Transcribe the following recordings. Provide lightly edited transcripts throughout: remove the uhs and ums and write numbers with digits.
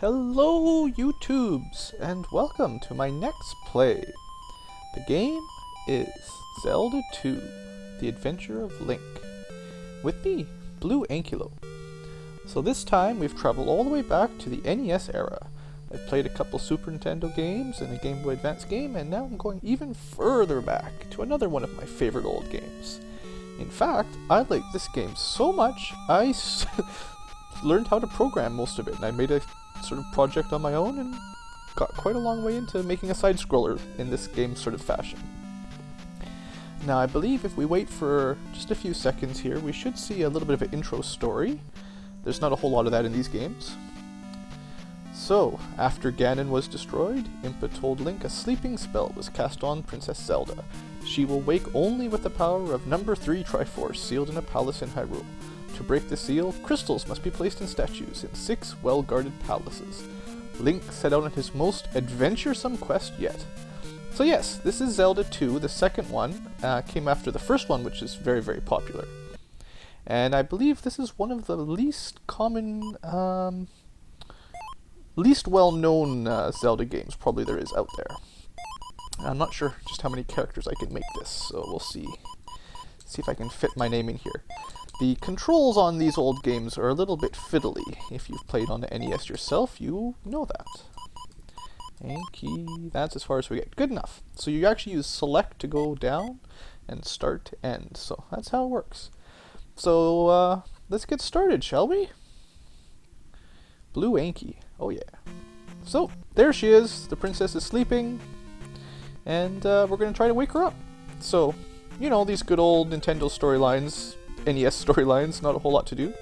Hello YouTubes, and welcome to my next play. The game is Zelda II, The Adventure of Link, with me, Blue Ankylo. So this time we've traveled all the way back to the NES era. I've played a couple Super Nintendo games and a Game Boy Advance game, and now I'm going even further back to another one of my favorite old games. In fact, I like this game so much, I learned how to program most of it, and I made a sort of project on my own and got quite a long way into making a side-scroller in this game sort of fashion. Now I believe if we wait for just a few seconds here, we should see a little bit of an intro story. There's not a whole lot of that in these games. So, after Ganon was destroyed, Impa told Link a sleeping spell was cast on Princess Zelda. She will wake only with the power of number 3 Triforce sealed in a palace in Hyrule. To break the seal, crystals must be placed in statues in 6 well-guarded palaces. Link set out on his most adventuresome quest yet. So yes, this is Zelda II, the second one, came after the first one, which is very, very popular. And I believe this is one of the least common, least well-known Zelda games probably there is out there. I'm not sure just how many characters I can make this, so we'll see. See if I can fit my name in here. The controls on these old games are a little bit fiddly. If you've played on the NES yourself, you know that. And key, that's as far as we get. Good enough. So you actually use select to go down and start to end. So that's how it works. So let's get started, shall we? Blue Anky. Oh yeah. So there she is. The princess is sleeping. And we're going to try to wake her up. So, you know, these good old Nintendo storylines. NES storylines, not a whole lot to do.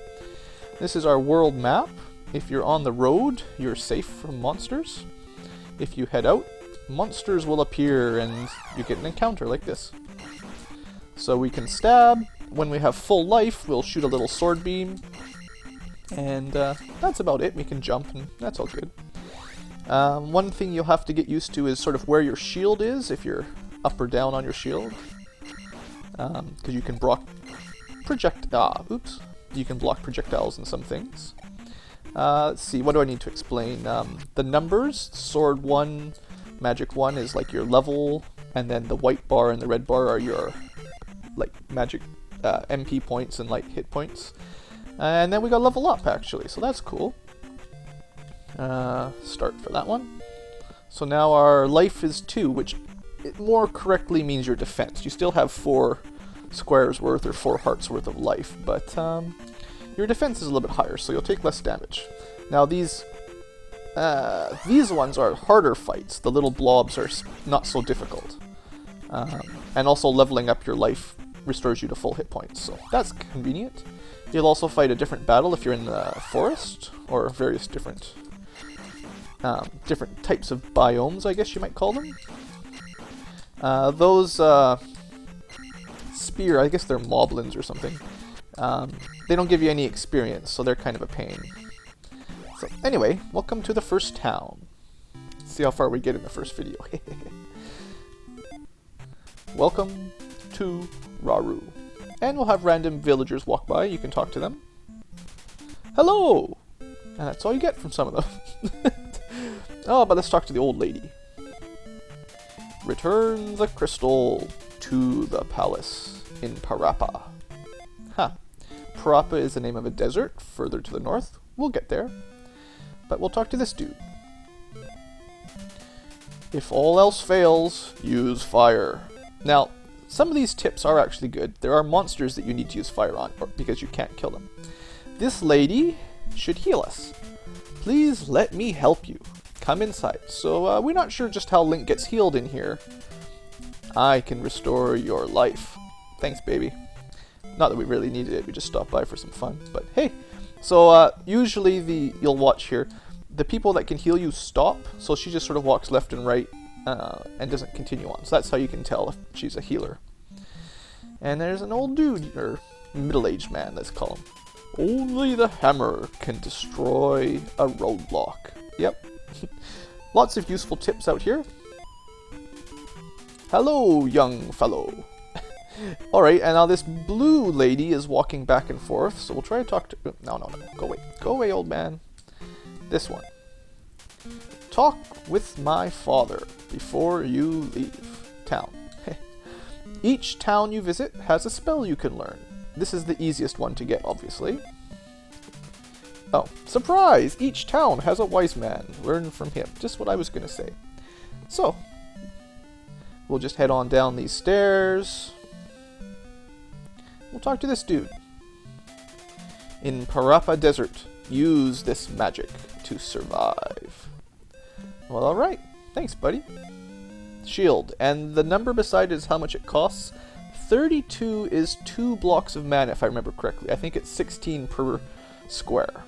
This is our world map. If you're on the road, you're safe from monsters. If you head out, monsters will appear and you get an encounter like this. So we can stab. When we have full life, we'll shoot a little sword beam. And that's about it. We can jump and that's all good. One thing you'll have to get used to is sort of where your shield is, if you're up or down on your shield. Because you can block you can block projectiles and some things. Let's see, what do I need to explain? The numbers, sword 1, magic 1 is like your level, and then the white bar and the red bar are your like magic MP points and like hit points. And then we got level up actually, so that's cool. Start for that one. So now our life is 2, which it more correctly means your defense. You still have 4 squares worth or 4 hearts worth of life, but your defense is a little bit higher, so you'll take less damage. Now these ones are harder fights. The little blobs are not so difficult, and also leveling up your life restores you to full hit points, so that's convenient. You'll also fight a different battle if you're in the forest, or various different types of biomes, I guess you might call them. Those spear, I guess they're moblins or something. They don't give you any experience, so they're kind of a pain. So anyway, welcome to the first town. Let's see how far we get in the first video. Welcome to Raru. And we'll have random villagers walk by. You can talk to them. Hello! And that's all you get from some of them. Oh, but let's talk to the old lady. Return the crystal to the palace in Parappa. Parappa is the name of a desert further to the north. We'll get there. But we'll talk to this dude. If all else fails, use fire. Now, some of these tips are actually good. There are monsters that you need to use fire on, because you can't kill them. This lady should heal us. Please let me help you. Come inside. So we're not sure just how Link gets healed in here. I can restore your life. Thanks, baby. Not that we really needed it, we just stopped by for some fun, but hey. So usually you'll watch here, the people that can heal you stop, so she just sort of walks left and right and doesn't continue on. So that's how you can tell if she's a healer. And there's an old dude, or middle-aged man, let's call him. Only the hammer can destroy a roadblock. Yep. Lots of useful tips out here. Hello, young fellow. Alright, and now this blue lady is walking back and forth, so we'll try to talk to... No, go away. Go away, old man. This one. Talk with my father before you leave town. Each town you visit has a spell you can learn. This is the easiest one to get, obviously. Oh, surprise! Each town has a wise man. Learn from him. Just what I was going to say. So, we'll just head on down these stairs. We'll talk to this dude. In Parappa Desert, use this magic to survive. Well, alright. Thanks, buddy. Shield. And the number beside it is how much it costs. 32 is 2 blocks of mana, if I remember correctly. I think it's 16 per square.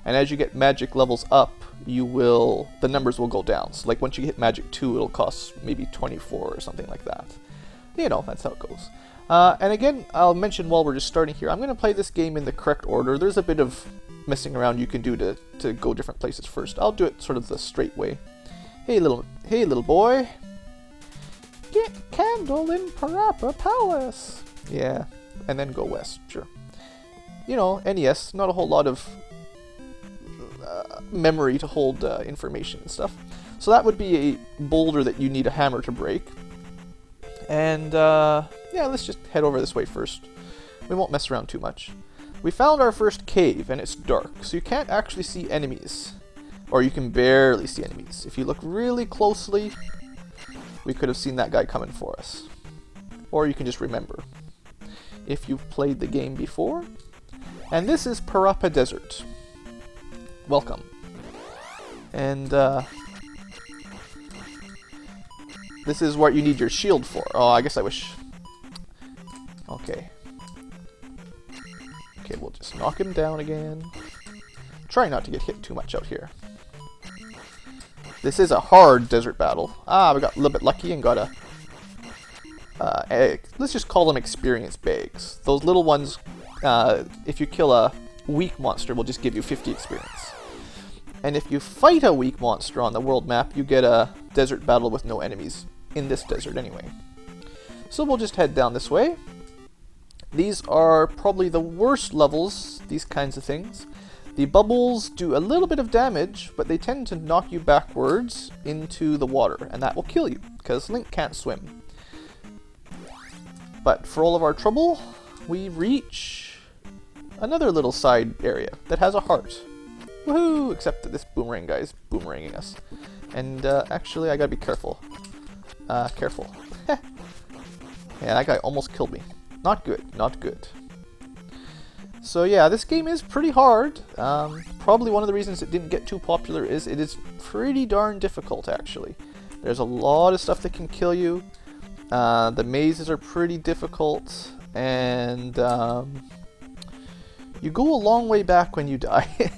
And as you get magic levels up, the numbers will go down. So like once you hit magic 2, it'll cost maybe 24 or something like that. You know, that's how it goes. And again, I'll mention while we're just starting here, I'm going to play this game in the correct order. There's a bit of messing around you can do to go different places first. I'll do it sort of the straight way. Hey little boy. Get candle in Parappa Palace. Yeah, and then go west, sure. You know, NES, not a whole lot of memory to hold information and stuff. So that would be a boulder that you need a hammer to break. And yeah, let's just head over this way first. We won't mess around too much. We found our first cave, and it's dark, so you can't actually see enemies. Or you can barely see enemies. If you look really closely, we could have seen that guy coming for us. Or you can just remember, if you've played the game before. And this is Parappa Desert. Welcome. And this is what you need your shield for. Oh, I guess I wish... Okay. Okay, we'll just knock him down again. Try not to get hit too much out here. This is a hard desert battle. Ah, we got a little bit lucky and got a... let's just call them experience bags. Those little ones, if you kill a weak monster, will just give you 50 experience. And if you fight a weak monster on the world map, you get a desert battle with no enemies. In this desert, anyway. So we'll just head down this way. These are probably the worst levels, these kinds of things. The bubbles do a little bit of damage, but they tend to knock you backwards into the water, and that will kill you, because Link can't swim. But for all of our trouble, we reach another little side area that has a heart. Woohoo! Except that this boomerang guy is boomeranging us. And actually, I gotta be careful. Careful. Yeah, that guy almost killed me. Not good, not good. So yeah, this game is pretty hard. Probably one of the reasons it didn't get too popular is it is pretty darn difficult, actually. There's a lot of stuff that can kill you. The mazes are pretty difficult, and you go a long way back when you die.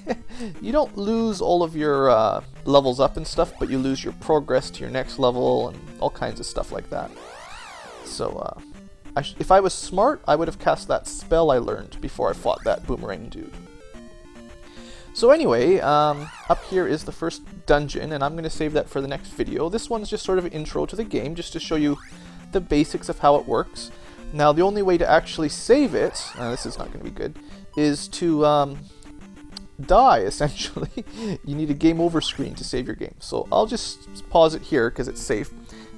You don't lose all of your levels up and stuff, but you lose your progress to your next level and all kinds of stuff like that. So, if I was smart, I would have cast that spell I learned before I fought that boomerang dude. So anyway, up here is the first dungeon, and I'm going to save that for the next video. This one's just sort of an intro to the game, just to show you the basics of how it works. Now, the only way to actually save it, this is not going to be good, is to die, essentially. You need a game over screen to save your game. So I'll just pause it here because it's safe.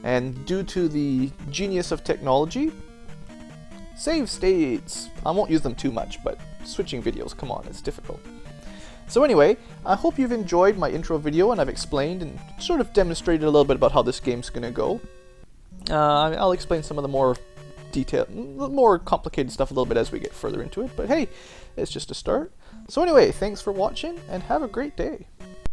And due to the genius of technology, save states. I won't use them too much, but switching videos, come on, it's difficult. So anyway, I hope you've enjoyed my intro video, and I've explained and sort of demonstrated a little bit about how this game's going to go. I'll explain some of the more more complicated stuff a little bit as we get further into it, but hey, it's just a start. So anyway, thanks for watching, and have a great day.